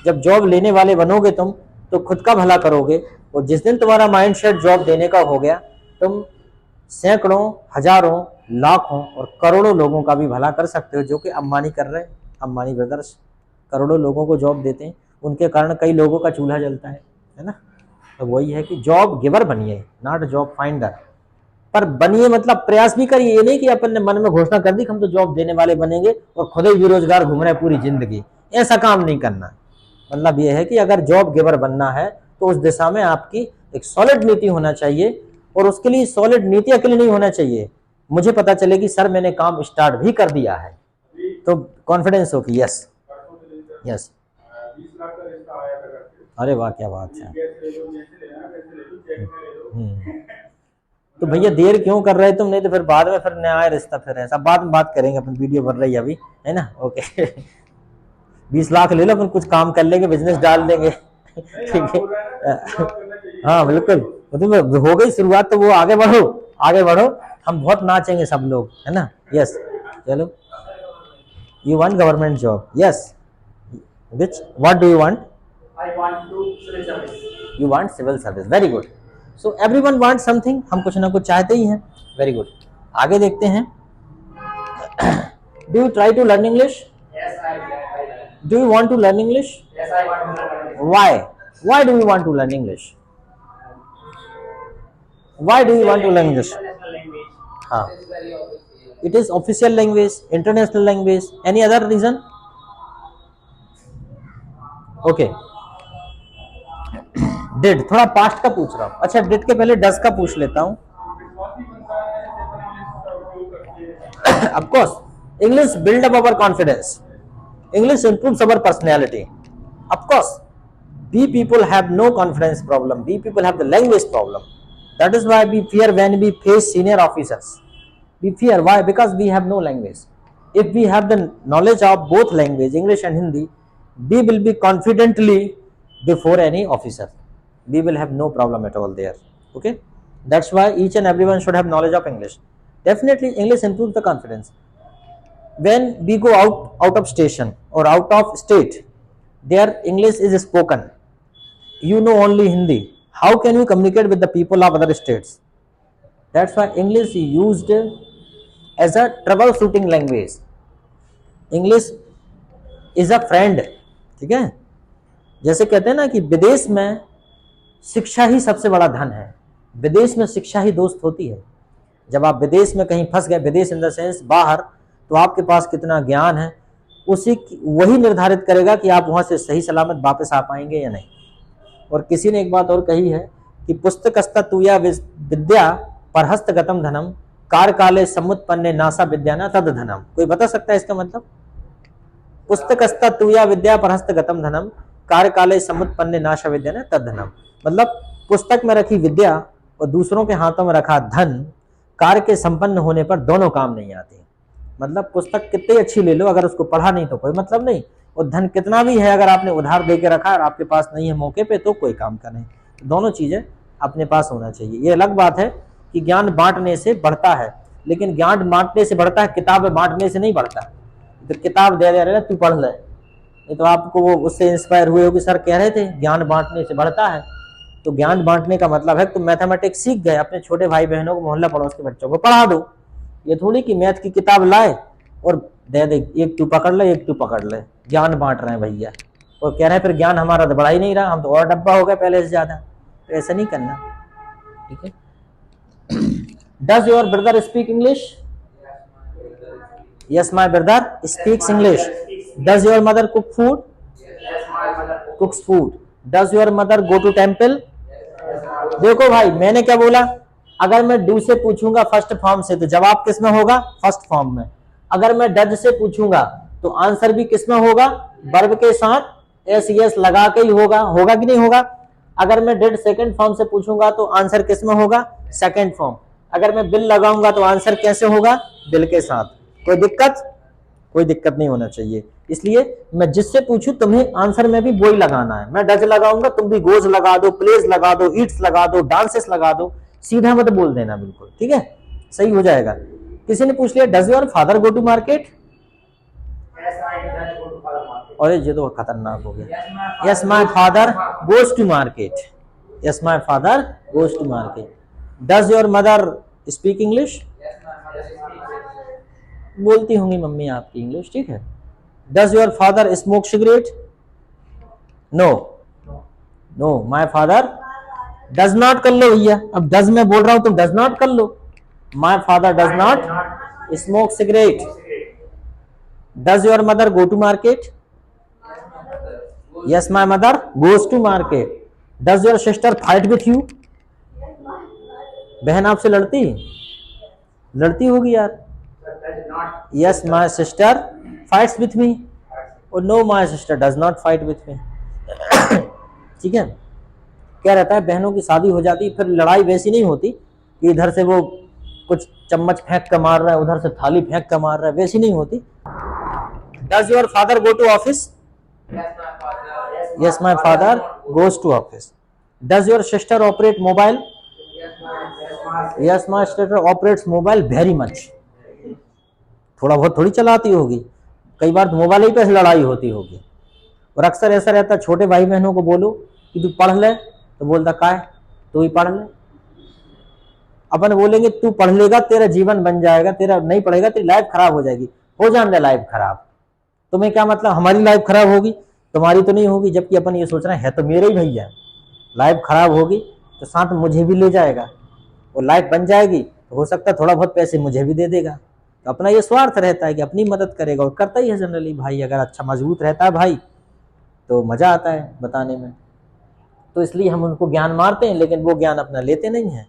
जब जॉब लेने वाले बनोगे तुम तो खुद का भला करोगे, और जिस दिन तुम्हारा माइंडसेट जॉब देने का हो गया, तुम सैकड़ों, हजारों, लाखों और करोड़ों लोगों का भी भला कर सकते हो, जो कि अंबानी कर रहे हैं। अंबानी ब्रदर्स करोड़ों लोगों को जॉब देते हैं, उनके कारण कई लोगों का चूल्हा जलता है ना। तो वही है कि जॉब गिवर बनिए, नॉट जॉब फाइंडर। पर बनिए मतलब प्रयास भी करिए, ये नहीं कि अपन ने मन में घोषणा कर दी कि हम तो जॉब देने वाले बनेंगे और खुद ही बेरोजगार घूम रहे पूरी जिंदगी। ऐसा काम नहीं करना। मतलब ये है कि अगर जॉब गिवर बनना है तो उस दिशा में आपकी एक सॉलिड नीति होना चाहिए, और उसके लिए सॉलिड नीति अकेले नहीं होना चाहिए। मुझे पता चले कि सर मैंने काम स्टार्ट भी कर दिया है, तो कॉन्फिडेंस हो कि यस यस। अरे वाह, क्या बात है। तो भैया देर क्यों कर रहे तुम, नहीं तो फिर बाद में फिर नया रिश्ता, फिर ऐसा बाद में बात करेंगे अपन, वीडियो बन रही है अभी, है ना। ओके 20 लाख ले लो, अपन कुछ काम कर लेंगे, बिजनेस डाल देंगे ठीक है। हाँ बिल्कुल, तो हो गई शुरुआत, तो वो आगे बढ़ो, आगे बढ़ो, हम बहुत नाचेंगे सब लोग, है ना। यस चलो, you want government job, yes, which what do you want? I want to civil service. You want civil service, very good. So everyone want something, हम कुछ ना कुछ चाहते ही हैं, वेरी गुड। आगे देखते हैं। Do you try to learn English? Yes, I learn. Do you want to learn English? Yes, I want to learn. Why do you want to learn English? Why do you want to learn English? International language. हाँ, It is very obvious. it is official language, international language. Any other reason? Okay. Did थोड़ा past का पूछ रहा हूँ। अच्छा, did के पहले does का पूछ लेता हूँ। Of course, English build up our confidence. English improves our personality. Of course, we people have no confidence problem. We people have the language problem. That is why we fear when we face senior officers. We fear, why? Because we have no language. If we have the knowledge of both language, English and Hindi, we will be confidently before any officer. We will have no problem at all there. Okay, that's why each and everyone should have knowledge of English. Definitely English improves the confidence. When we go out of station or out of state, their English is spoken, you know only Hindi, how can you communicate with the people of other states? That's why English is used as a troubleshooting language. English is a friend. ठीक है, जैसे कहते हैं ना कि विदेश में शिक्षा ही सबसे बड़ा धन है, विदेश में शिक्षा ही दोस्त होती है। जब आप विदेश में कहीं फंस गए, विदेश इन द सेंस बाहर, तो आपके पास कितना ज्ञान है वही निर्धारित करेगा कि आप वहां से सही सलामत वापस आ पाएंगे या नहीं। और किसी ने एक बात और कही है कि पुस्तकस्तुया विद्या परहस्तगतम धनम कारकाले समुत्पन्ने नासा विद्या न तद धनम। कोई बता सकता है इसका मतलब? पुस्तकस्तुया विद्या परहस्तगतम धनम कारकाले समुत्पन्ने नासा विद्या न तद धनम। मतलब पुस्तक में रखी विद्या और दूसरों के हाथों में रखा धन कार्य के संपन्न होने पर दोनों काम नहीं आते। मतलब पुस्तक कितनी अच्छी ले लो, अगर उसको पढ़ा नहीं तो कोई मतलब नहीं, और धन कितना भी है अगर आपने उधार दे के रखा और आपके पास नहीं है मौके पे, तो कोई काम का नहीं। दोनों चीजें अपने पास होना चाहिए। ये अलग बात है कि ज्ञान बांटने से बढ़ता है, लेकिन ज्ञान बांटने से बढ़ता है, किताब बांटने से नहीं बढ़ता। तो किताब दे रहे तू पढ़ ले, नहीं तो आपको वो उससे इंस्पायर हुए हो कि सर कह रहे थे ज्ञान बांटने से बढ़ता है। तो ज्ञान बांटने का मतलब है तुम मैथमेटिक्स सीख गए, अपने छोटे भाई बहनों को, मोहल्ला पड़ोस के बच्चों को पढ़ा दो। ये थोड़ी कि मैथ की किताब लाए और दे दे, एक तू पकड़ ले एक तू पकड़ ले। ज्ञान बांट रहे हैं भैया, और कह रहे हैं फिर ज्ञान हमारा तो बढ़ा ही नहीं रहा, हम तो और डब्बा हो गए पहले से ज्यादा। तो ऐसा नहीं करना, ठीक है। Does your brother speak English? Yes my brother speaks English. Does your mother cook food? Cooks food. Does your mother go to temple? देखो भाई, मैंने क्या बोला, अगर मैं डू से पूछूंगा फर्स्ट फॉर्म से तो जवाब किस में होगा? फर्स्ट फॉर्म में। अगर मैं डज से पूछूंगा तो आंसर भी किस में होगा? वर्ब के साथ एस यस लगा के ही होगा। होगा कि नहीं होगा? अगर मैं डिड सेकंड फॉर्म से पूछूंगा तो आंसर किस में होगा? Second form. अगर मैं बिल लगाऊंगा तो आंसर कैसे होगा? बिल के साथ। कोई दिक्कत? कोई दिक्कत नहीं होना चाहिए। इसलिए मैं जिससे पूछूं तुम्हें आंसर में भी वही लगाना है। मैं डज लगाऊंगा, तुम भी गोज लगा दो, प्लेज लगा दो, ईट्स लगा दो, डांसेस लगा दो, सीधा मत बोल देना, बिल्कुल ठीक है, सही हो जाएगा। किसी ने पूछ लिया does your father go to market? Yes, I go to farmer market. और ये तो खतरनाक हो गया। Yes my father goes to market. Yes my father goes to market. Does your mother speak English? बोलती होंगी मम्मी आपकी इंग्लिश, ठीक है। Does your father smoke cigarette? No no, my father does not कर लो भैया, अब डज मैं बोल रहा हूं तुम डज नॉट कर लो। My father does not smoke cigarette. Does your mother go to market? Yes my mother goes to market. Does your sister fight with you? बहन आपसे लड़ती होगी यार। Yes my sister fights with me, और no my sister does not fight with me. ठीक है, क्या रहता है, बहनों की शादी हो जाती, फिर लड़ाई वैसी नहीं होती कि इधर से वो कुछ चम्मच फेंक कर मार रहा है, उधर से थाली फेंक कर मार रहा है, वैसी नहीं होती। Does your father go to office? Yes my father goes to office. Does your sister operate mobile? Yes my sister operates mobile very much. थोड़ा बहुत थोड़ी चलाती होगी, कई बार तो मोबाइल ही पे लड़ाई होती होगी। और अक्सर ऐसा रहता है, छोटे भाई बहनों को बोलो कि तू पढ़ ले, तो बोलता का है तू ही पढ़ ले। अपन बोलेंगे तू पढ़ लेगा तेरा जीवन बन जाएगा, तेरा नहीं पढ़ेगा तेरी लाइफ खराब हो जाएगी। हो जाने दे लाइफ खराब, तुम्हें क्या मतलब हमारी लाइफ खराब होगी, तुम्हारी तो नहीं होगी। जबकि अपन ये सोच रहे हैं तो मेरे ही भैया, लाइफ खराब होगी तो साथ मुझे भी ले जाएगा, और लाइफ बन जाएगी तो हो सकता है थोड़ा बहुत पैसे मुझे भी दे देगा। तो अपना ये स्वार्थ रहता है कि अपनी मदद करेगा, और करता ही है जनरली भाई। अगर अच्छा मजबूत रहता है भाई तो मजा आता है बताने में। तो इसलिए हम उनको ज्ञान मारते हैं, लेकिन वो ज्ञान अपना लेते नहीं हैं।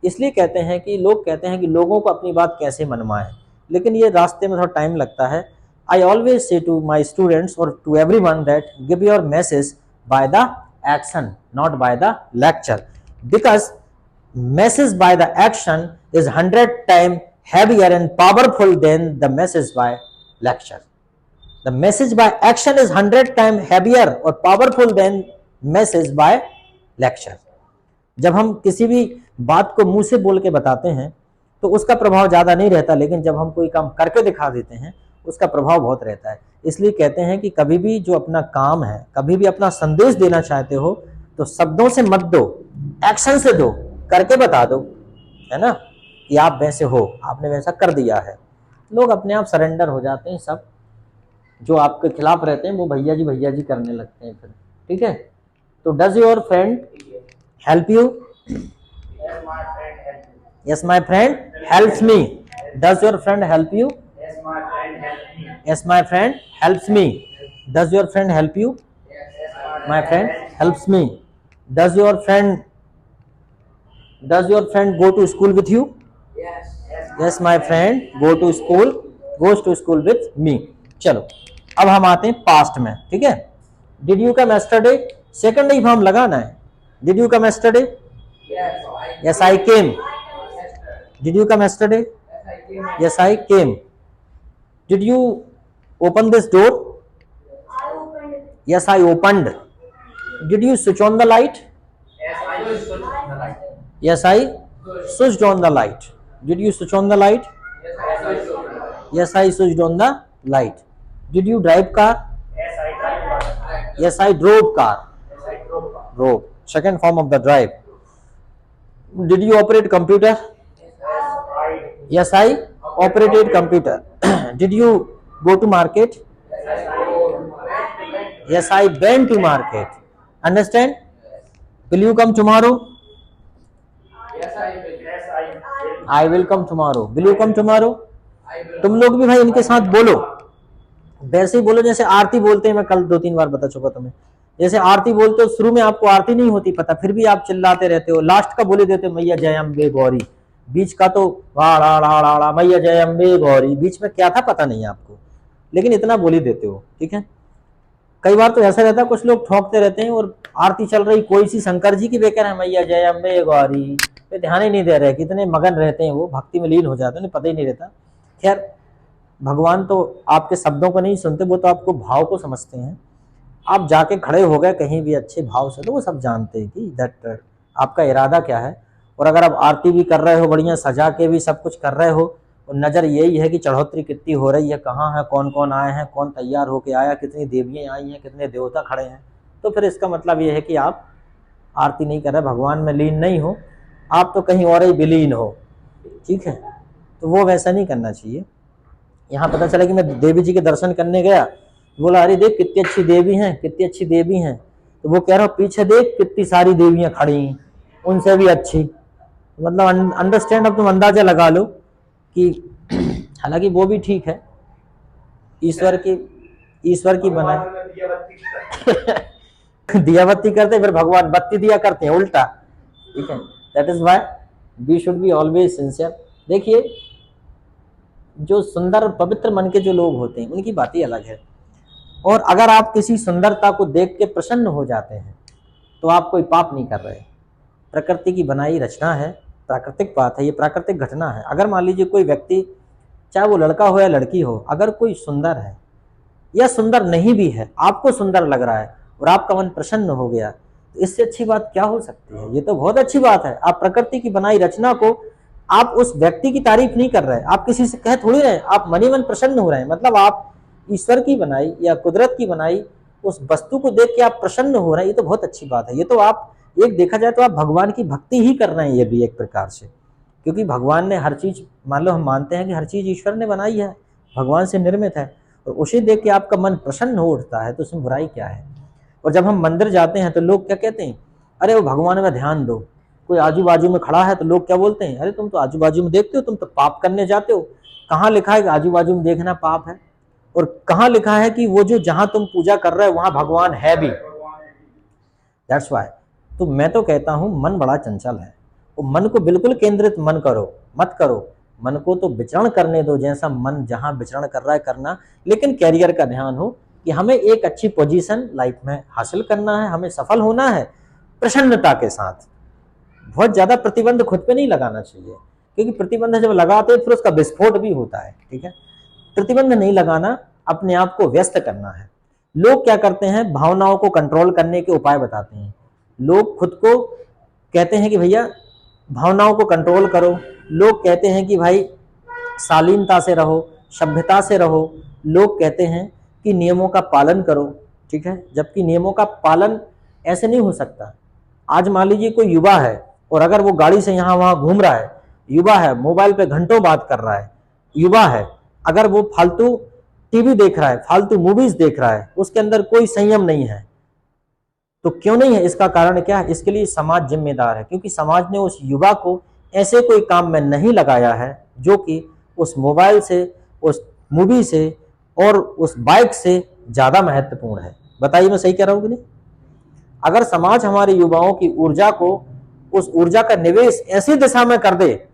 इसलिए कहते हैं कि लोग कहते हैं कि लोगों को अपनी बात कैसे मनवाएं, लेकिन ये रास्ते में थोड़ा टाइम लगता है। I always say to my students और to everyone that give your message by the action, not by the lecture, because message by the action is 100 times heavier and powerful than the message by lecture. The message by action is 100 times heavier or powerful than message by lecture. जब हम किसी भी बात को मुंह से बोल के बताते हैं तो उसका प्रभाव ज्यादा नहीं रहता, लेकिन जब हम कोई काम करके दिखा देते हैं उसका प्रभाव बहुत रहता है। इसलिए कहते हैं कि कभी भी जो अपना काम है, कभी भी अपना संदेश देना चाहते हो तो शब्दों से मत दो, एक्शन से दो, करके बता दो, है ना, कि आप वैसे हो, आपने वैसा कर दिया है। लोग अपने आप सरेंडर हो जाते हैं, सब जो आपके खिलाफ रहते हैं वो भैया जी करने लगते हैं फिर। ठीक है, तो does your friend help you? Yes my friend helps me. Does your friend help you? Yes my friend helps me. Does your friend help you? My friend helps me. Does your friend go to school with you? Yes, my friend goes to school with me. चलो अब हम आते हैं past में। ठीक है, did you come yesterday, second he form लगाना है। Did you come yesterday? Yes, I came. Did you come yesterday? Yes, I came. Did you open this door? Yes, I opened. Did you switch on the light? Yes, I switched on the light. Did you switch on the light? Yes, I switched on the light. Did you drive car? Yes, I drove car. Drove. Second form of the drive. Did you operate computer? Yes, I operated computer. Did you go to market? Yes, I went to market. Understand? Will you come tomorrow? I will come tomorrow. Will you come tomorrow? तुम लोग भी भाई इनके साथ बोलो, वैसे ही बोलो जैसे आरती बोलते हैं। मैं कल 2-3 बार बता चुका तुम्हें। जैसे आरती बोलते हो, शुरू में आपको आरती नहीं होती पता, फिर भी आप चिल्लाते रहते हो। लास्ट का बोले देते हो मैया जय अम्बे गौरी, बीच का तो रा मैया जय अम्बे गौरी, बीच में क्या था पता नहीं आपको, लेकिन इतना बोल ही देते हो। ठीक है, कई बार तो ऐसा रहता है कुछ लोग ठोकते रहते हैं और आरती चल रही कोई सी शंकर जी की बेकर है मैया जय अम्बे गौरी, पे ध्यान ही नहीं दे रहे, कितने मगन रहते हैं वो, भक्ति में लीन हो जाते हैं, पता ही नहीं रहता। खैर, भगवान तो आपके शब्दों को नहीं सुनते, वो तो आपको भाव को समझते हैं। आप जाके खड़े हो गए कहीं भी अच्छे भाव से तो वो सब जानते हैं कि दैट आपका इरादा क्या है। और अगर आप आरती भी कर रहे हो, बढ़िया सजा के भी सब कुछ कर रहे हो, और नज़र यही है कि चढ़ोतरी कितनी हो रही है, कहाँ है, कौन कौन आए हैं, कौन तैयार होके आया, कितनी देवियाँ आई हैं, कितने देवता खड़े हैं, तो फिर इसका मतलब ये है कि आप आरती नहीं कर रहे, भगवान में लीन नहीं हो, आप तो कहीं और ही विलीन हो। ठीक है, तो वो वैसा नहीं करना चाहिए। यहाँ पता चला कि मैं देवी जी के दर्शन करने गया, बोला अरे देख कितनी अच्छी देवी हैं, कितनी अच्छी देवी हैं, तो वो कह रहा हूँ पीछे देख कितनी सारी देवियाँ खड़ी हैं, उनसे भी अच्छी। मतलब अंडरस्टैंड, अब तुम अंदाजा लगा लो कि हालांकि वो भी ठीक है, ईश्वर की बनाई दिया बत्ती करते फिर भगवान बत्ती दिया करते हैं, उल्टा। ठीक है, that is why we should be always sincere. देखिए, जो सुंदर और पवित्र मन के जो लोग होते हैं उनकी बात ही अलग है, और अगर आप किसी सुंदरता को देख के प्रसन्न हो जाते हैं तो आप कोई पाप नहीं कर रहे। प्रकृति की बनाई रचना है, प्राकृतिक बात है, ये प्राकृतिक घटना है। अगर मान लीजिए कोई व्यक्ति, चाहे वो लड़का हो या लड़की हो, अगर कोई सुंदर है या सुंदर नहीं भी है, आपको सुंदर लग रहा है और आपका मन प्रसन्न हो गया, तो इससे अच्छी बात क्या हो सकती है? ये तो बहुत अच्छी बात है। आप प्रकृति की बनाई रचना को, आप उस व्यक्ति की तारीफ नहीं कर रहे, आप किसी से कह थोड़ी रहे, आप मन ही मन प्रसन्न हो रहे हैं। मतलब आप ईश्वर की बनाई या कुदरत की बनाई उस वस्तु को देख के आप प्रसन्न हो रहे हैं, ये तो बहुत अच्छी बात है। ये तो आप, एक देखा जाए तो आप भगवान की भक्ति ही कर रहे हैं, ये भी एक प्रकार से, क्योंकि भगवान ने हर चीज, मान लो हम मानते हैं कि हर चीज ईश्वर ने बनाई है, भगवान से निर्मित है, और उसे देख के आपका मन प्रसन्न हो उठता है, तो उसमें बुराई क्या है? और जब हम मंदिर जाते हैं तो लोग क्या कहते हैं, अरे वो भगवान में ध्यान दो। कोई आजू बाजू में खड़ा है तो लोग क्या बोलते हैं, अरे तुम तो आजू बाजू में देखते हो, तुम तो पाप करने जाते हो। कहाँ लिखा है कि आजू बाजू में देखना पाप है? और कहाँ लिखा है कि वो जो जहां तुम पूजा कर रहे हो वहां भगवान है भी? That's why. तो मैं तो कहता हूं मन बड़ा चंचल है, वो मन को बिल्कुल केंद्रित मत करो, मन को तो विचरण करने दो, जैसा मन जहां विचरण कर रहा है करना, लेकिन कैरियर का ध्यान हो कि हमें एक अच्छी पोजीशन लाइफ में हासिल करना है, हमें सफल होना है प्रसन्नता के साथ। बहुत ज्यादा प्रतिबंध खुद पे नहीं लगाना चाहिए, क्योंकि प्रतिबंध जब लगाते हैं फिर उसका विस्फोट भी होता है। ठीक है, प्रतिबंध नहीं लगाना, अपने आप को व्यस्त करना है। लोग क्या करते हैं, भावनाओं को कंट्रोल करने के उपाय बताते हैं। लोग खुद को कहते हैं कि भैया भावनाओं को कंट्रोल करो, लोग कहते हैं कि भाई शालीनता से रहो, सभ्यता से रहो, लोग कहते हैं कि नियमों का पालन करो। ठीक है, जबकि नियमों का पालन ऐसे नहीं हो सकता। आज मान लीजिए कोई युवा है और अगर वो गाड़ी से यहाँ वहाँ घूम रहा है, युवा है, मोबाइल पे घंटों बात कर रहा है, युवा है, अगर वो फालतू टीवी देख रहा है, फालतू मूवीज देख रहा है, उसके अंदर कोई संयम नहीं है, तो क्यों नहीं है? इसका कारण क्या है? इसके लिए समाज जिम्मेदार है, क्योंकि समाज ने उस युवा को ऐसे कोई काम में नहीं लगाया है जो कि उस मोबाइल से, उस मूवी से और उस बाइक से ज्यादा महत्वपूर्ण है। बताइए मैं सही कह रहा हूं कि नहीं? अगर समाज हमारे युवाओं की ऊर्जा को, उस ऊर्जा का निवेश ऐसी दिशा में कर दे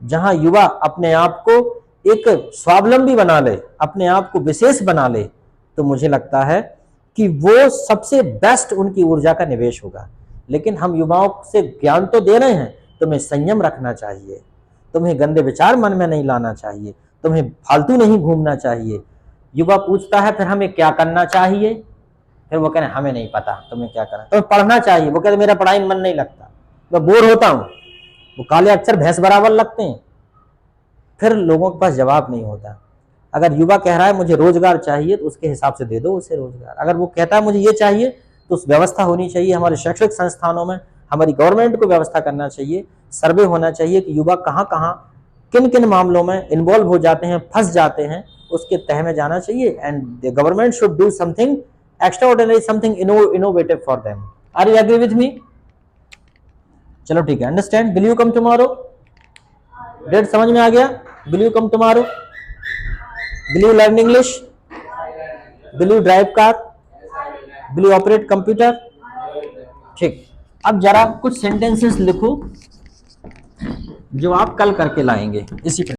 जहां युवा अपने आप को एक स्वावलंबी बना ले, अपने आप को विशेष बना ले, तो मुझे लगता है कि वो सबसे बेस्ट उनकी ऊर्जा का निवेश होगा। लेकिन हम युवाओं से ज्ञान तो दे रहे हैं, तुम्हें संयम रखना चाहिए, तुम्हें गंदे विचार मन में नहीं लाना चाहिए, तुम्हें फालतू नहीं घूमना चाहिए। युवा पूछता है फिर हमें क्या करना चाहिए, फिर वो कहते हैं हमें नहीं पता तुम्हें क्या करना, तुम्हें पढ़ना चाहिए, वो कहते मेरा पढ़ाई में मन नहीं लगता, मैं बोर होता हूँ, वो काले अक्षर भैंस बराबर लगते हैं। फिर लोगों के पास जवाब नहीं होता। अगर युवा कह रहा है मुझे रोजगार चाहिए तो उसके हिसाब से दे दो उसे रोजगार। अगर वो कहता है मुझे ये चाहिए तो उस व्यवस्था होनी चाहिए, हमारे शैक्षिक संस्थानों में हमारी गवर्नमेंट को व्यवस्था करना चाहिए, सर्वे होना चाहिए कि युवा कहाँ कहाँ किन किन मामलों में इन्वॉल्व हो जाते हैं, फंस जाते हैं, उसके तह में जाना चाहिए। And the government should do something extraordinary, something innovative for them. Are you agree with me? चलो ठीक है, understand. Will you come tomorrow? That समझ में आ गया? Will you come tomorrow? Will you learn English? Will you drive car? Will you operate computer? ठीक, अब जरा कुछ सेंटेंसेस लिखो जो आप कल करके लाएंगे इसी